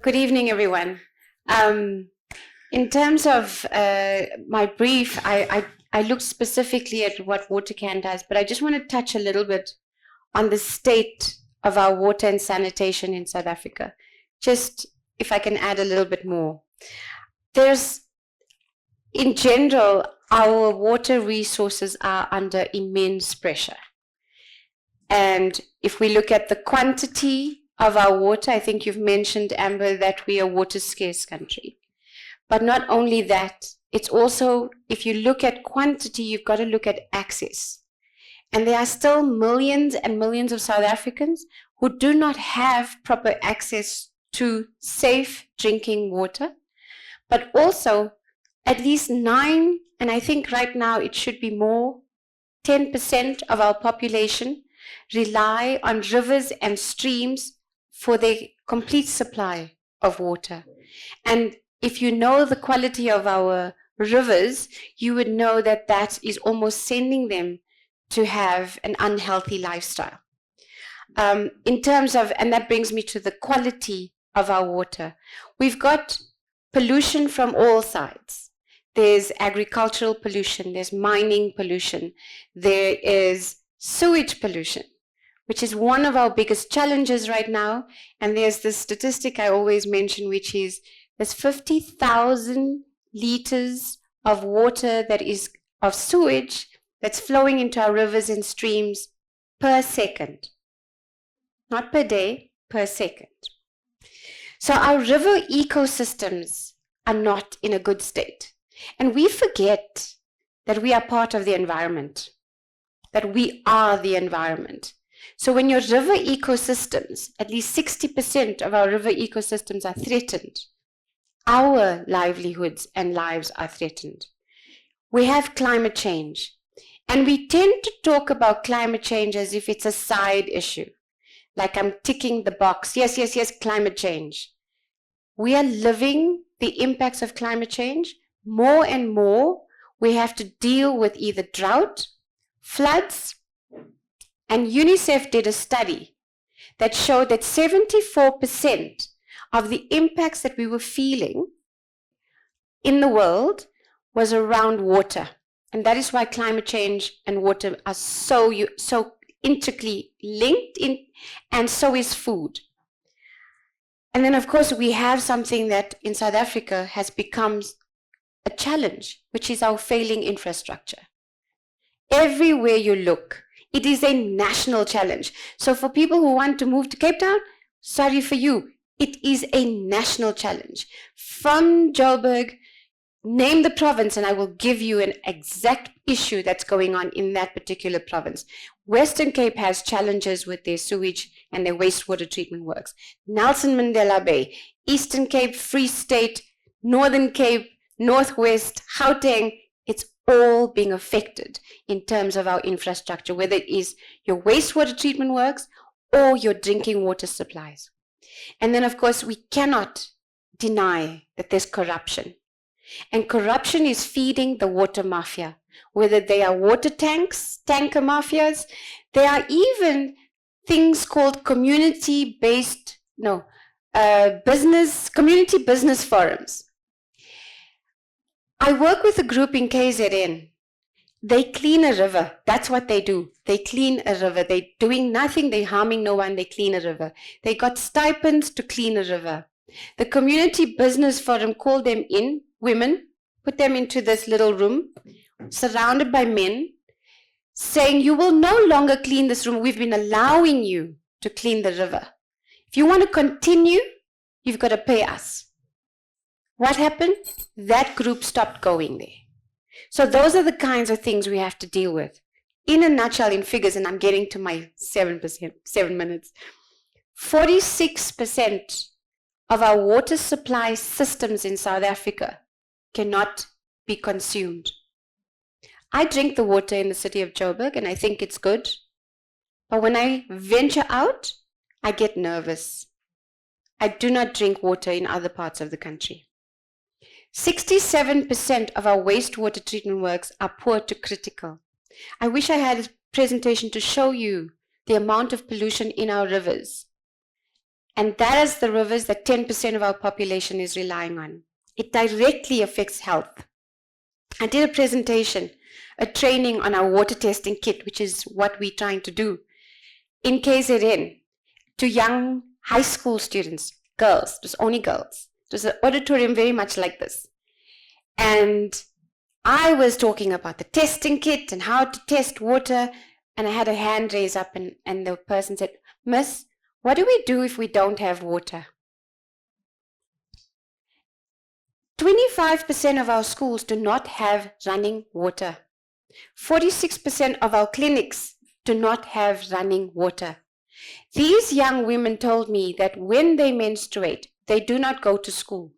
Good evening, everyone. In terms of my brief, I looked specifically at what WaterCAN does, but I just want to touch a little bit on the state of our water and sanitation in South Africa. Just if I can add a little bit more. In general, our water resources are under immense pressure. And if we look at the quantity of our water, I think you've mentioned, Amber, that we are a water scarce country. But not only that, it's also, if you look at quantity, you've got to look at access. And there are still millions and millions of South Africans who do not have proper access to safe drinking water, but also at least 9, and I think right now it should be more, 10% of our population rely on rivers and streams for their complete supply of water. And if you know the quality of our rivers, you would know that that is almost sending them to have an unhealthy lifestyle. In terms of, and that brings me to the quality of our water. We've got pollution from all sides. There's agricultural pollution, there's mining pollution, there is sewage pollution, which is one of our biggest challenges right now. And there's this statistic I always mention, which is there's 50,000 liters of water that is of sewage that's flowing into our rivers and streams per second. Not per day, per second. So our river ecosystems are not in a good state. And we forget that we are part of the environment, that we are the environment. So when your river ecosystems, at least 60% of our river ecosystems are threatened, our livelihoods and lives are threatened. We have climate change, and we tend to talk about climate change as if it's a side issue, like I'm ticking the box, yes, climate change. We are living the impacts of climate change. More and more, we have to deal with either drought, floods, and UNICEF did a study that showed that 74% of the impacts that we were feeling in the world was around water. And that is why climate change and water are so intricately linked in, and so is food. And then, of course, we have something that in South Africa has become a challenge, which is our failing infrastructure. Everywhere you look, it is a national challenge. So for people who want to move to Cape Town, sorry for you, it is a national challenge. From Joburg, name the province and I will give you an exact issue that's going on in that particular province. Western Cape has challenges with their sewage and their wastewater treatment works. Nelson Mandela Bay, Eastern Cape, Free State, Northern Cape, Northwest, Gauteng, it's all being affected in terms of our infrastructure, whether it is your wastewater treatment works or your drinking water supplies. And then, of course, we cannot deny that there's corruption. And corruption is feeding the water mafia, whether they are water tanks, tanker mafias. There are even things called community business forums. I work with a group in KZN. They clean a river. That's what they do. They clean a river. They're doing nothing. They're harming no one. They clean a river. They got stipends to clean a river. The community business forum called them in, women, put them into this little room, surrounded by men, saying, you will no longer clean this room. We've been allowing you to clean the river. If you want to continue, you've got to pay us. What happened? That group stopped going there. So those are the kinds of things we have to deal with. In a nutshell, in figures, and I'm getting to my 7 minutes, 46% of our water supply systems in South Africa cannot be consumed. I drink the water in the city of Joburg, and I think it's good. But when I venture out, I get nervous. I do not drink water in other parts of the country. 67% of our wastewater treatment works are poor to critical. I wish I had a presentation to show you the amount of pollution in our rivers And that is the rivers that 10% of our population is relying on. It directly affects health. I did a presentation, a training on our water testing kit, which is what we're trying to do in KZN, to young high school students, girls, it was only girls. It was an auditorium very much like this. And I was talking about the testing kit and how to test water, and I had a hand raise up, and the person said, "Miss, what do we do if we don't have water?" 25% of our schools do not have running water. 46% of our clinics do not have running water. These young women told me that when they menstruate, they do not go to school.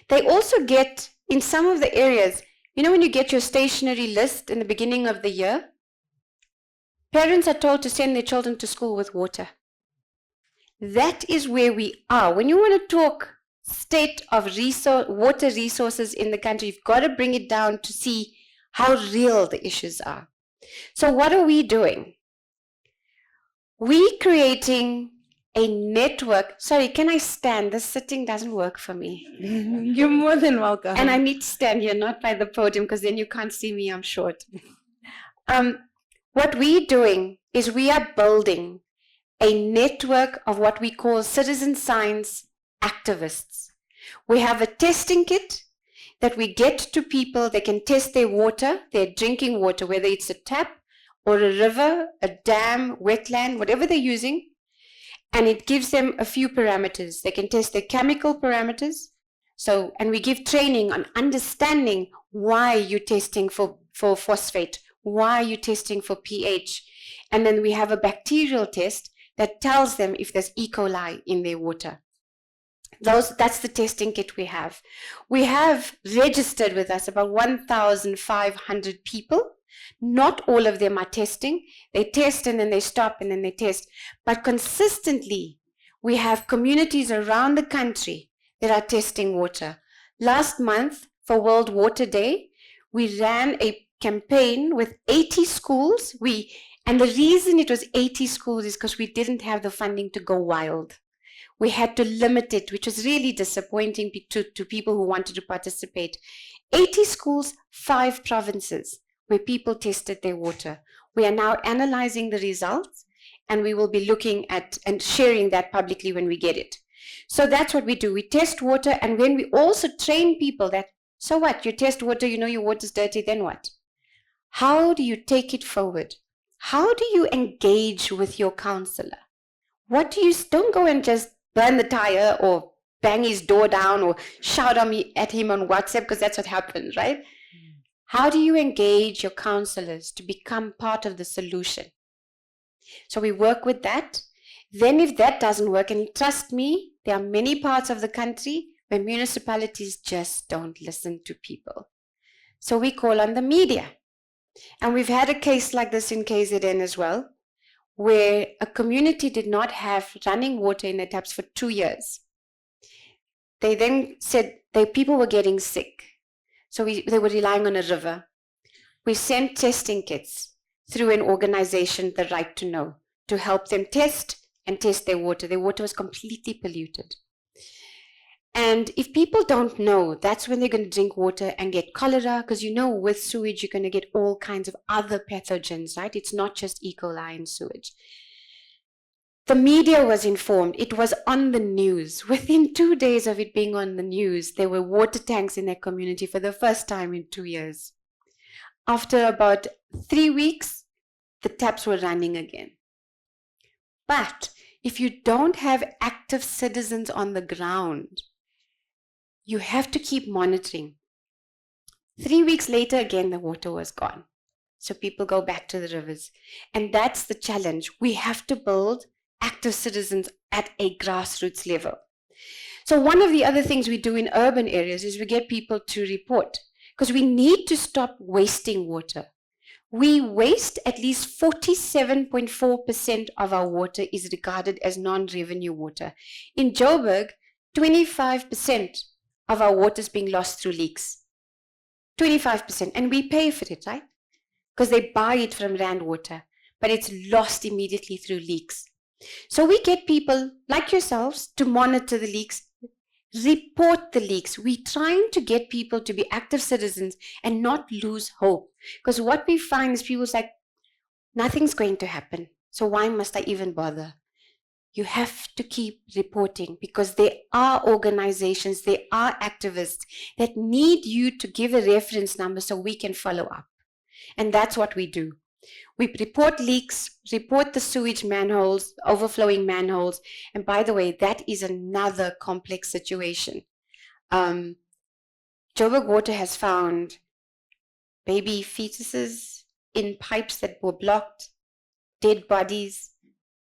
They also get, in some of the areas, you know when you get your stationery list in the beginning of the year? Parents are told to send their children to school with water. That is where we are. When you want to talk state of water resources in the country, you've got to bring it down to see how real the issues are. So what are we doing? We creating a network. Sorry, can I stand? This sitting doesn't work for me. You're more than welcome. And I need to stand here, not by the podium, because then you can't see me, I'm short. What we're doing is we are building a network of what we call citizen science activists. We have a testing kit that we get to people. They can test their water, their drinking water, whether it's a tap or a river, a dam, wetland, whatever they're using, and it gives them a few parameters. They can test their chemical parameters. So, and we give training on understanding why you're testing for phosphate, why you're testing for pH, and then we have a bacterial test that tells them if there's E. coli in their water. That's the testing kit we have. We have registered with us about 1,500 people. Not all of them are testing. They test and then they stop and then they test. But consistently, we have communities around the country that are testing water. Last month, for World Water Day, we ran a campaign with 80 schools. And the reason it was 80 schools is because we didn't have the funding to go wild. We had to limit it, which was really disappointing to people who wanted to participate. 80 schools, 5 provinces, where people tested their water. We are now analyzing the results, and we will be looking at and sharing that publicly when we get it. So that's what we do. We test water, and when we also train people that, so what, you test water, you know your water's dirty, then what? How do you take it forward? How do you engage with your counselor? Don't go and just burn the tire or bang his door down or shout at him on WhatsApp, because that's what happens, right? How do you engage your counselors to become part of the solution? So we work with that. Then if that doesn't work, and trust me, there are many parts of the country where municipalities just don't listen to people. So we call on the media. And we've had a case like this in KZN as well, where a community did not have running water in their taps for 2 years. They then said people were getting sick. So they were relying on a river. We sent testing kits through an organization, The Right to Know, to help them test their water. Their water was completely polluted. And if people don't know, that's when they're going to drink water and get cholera, because you know with sewage, you're going to get all kinds of other pathogens, right? It's not just E. coli in sewage. The media was informed. It was on the news. Within 2 days of it being on the news, there were water tanks in their community for the first time in 2 years. After about 3 weeks, the taps were running again. But if you don't have active citizens on the ground, you have to keep monitoring. 3 weeks later, again, the water was gone. So people go back to the rivers. And that's the challenge. We have to build active citizens at a grassroots level. So one of the other things we do in urban areas is we get people to report, because we need to stop wasting water. We waste at least 47.4% of our water is regarded as non-revenue water. In Joburg, 25% of our water is being lost through leaks. 25%. And we pay for it, right? Because they buy it from Rand Water, but it's lost immediately through leaks. So we get people like yourselves to monitor the leaks, report the leaks. We're trying to get people to be active citizens and not lose hope. Because what we find is people say, nothing's going to happen. So why must I even bother? You have to keep reporting because there are organizations, there are activists that need you to give a reference number so we can follow up. And that's what we do. We report leaks, report the sewage manholes, overflowing manholes. And by the way, that is another complex situation. Joburg Water has found baby fetuses in pipes that were blocked, dead bodies,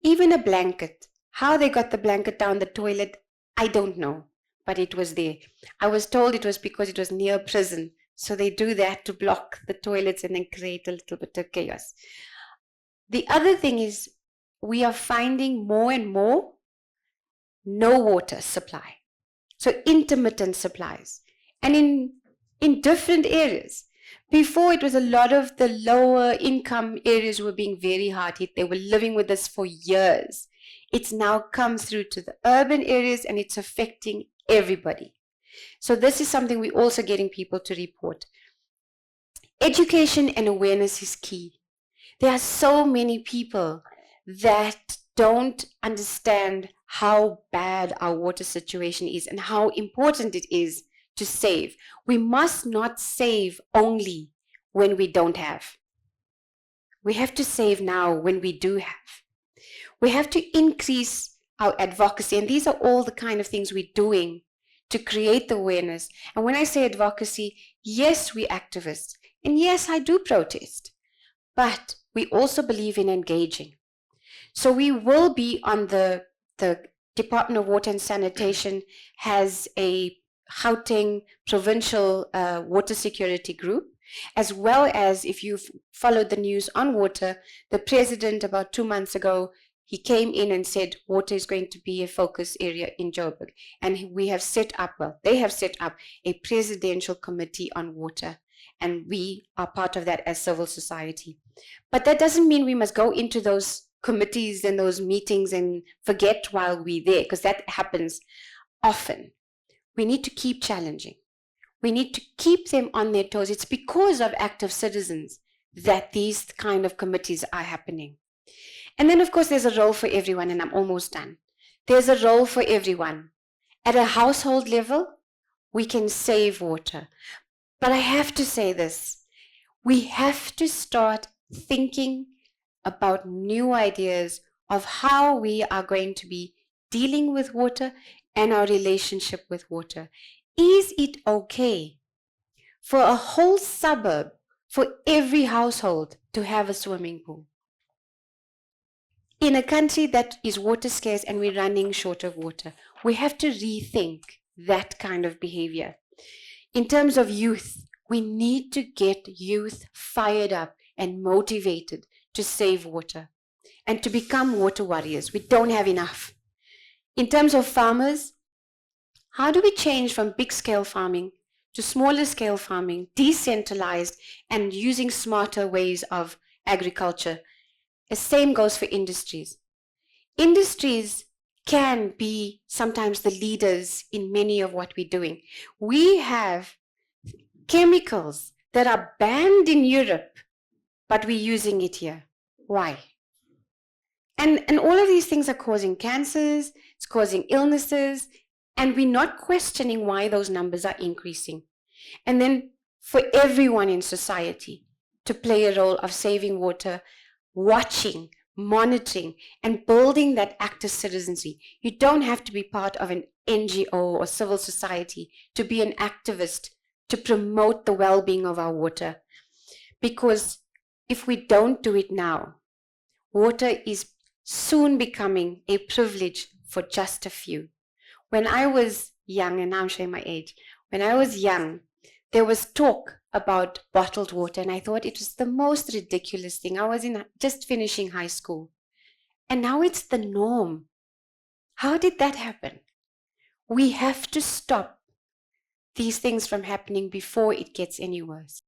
even a blanket. How they got the blanket down the toilet, I don't know, but it was there. I was told it was because it was near prison. So they do that to block the toilets and then create a little bit of chaos. The other thing is we are finding more and more no water supply. So intermittent supplies. And in different areas. Before, it was a lot of the lower income areas were being very hard hit. They were living with this for years. It's now come through to the urban areas and it's affecting everybody. So this is something we're also getting people to report. Education and awareness is key. There are so many people that don't understand how bad our water situation is and how important it is to save. We must not save only when we don't have. We have to save now when we do have. We have to increase our advocacy, and these are all the kind of things we're doing to create the awareness. And when I say advocacy, yes, we're activists, and yes, I do protest, but we also believe in engaging. So we will be on the Department of Water and Sanitation has a Gauteng provincial water security group, as well as, if you've followed the news on water, the president about 2 months ago, he came in and said water is going to be a focus area in Joburg. And we have set up, well, they have set up a presidential committee on water. And we are part of that as civil society. But that doesn't mean we must go into those committees and those meetings and forget while we're there, because that happens often. We need to keep challenging. We need to keep them on their toes. It's because of active citizens that these kind of committees are happening. And then, of course, there's a role for everyone, and I'm almost done. There's a role for everyone. At a household level, we can save water. But I have to say this. We have to start thinking about new ideas of how we are going to be dealing with water and our relationship with water. Is it okay for a whole suburb, for every household to have a swimming pool? In a country that is water scarce and we're running short of water, we have to rethink that kind of behavior. In terms of youth, we need to get youth fired up and motivated to save water and to become water warriors. We don't have enough. In terms of farmers, how do we change from big scale farming to smaller scale farming, decentralized and using smarter ways of agriculture? The same goes for industries. Industries can be sometimes the leaders in many of what we're doing. We have chemicals that are banned in Europe, but we're using it here. Why? And all of these things are causing cancers, it's causing illnesses, and we're not questioning why those numbers are increasing. And then for everyone in society to play a role of saving water, watching, monitoring, and building that active citizenry. You don't have to be part of an NGO or civil society to be an activist to promote the well-being of our water. Because if we don't do it now, water is soon becoming a privilege for just a few. When I was young, and now I'm showing my age, when I was young, there was talk about bottled water, and I thought it was the most ridiculous thing. I was just finishing high school, and now it's the norm. How did that happen? We have to stop these things from happening before it gets any worse.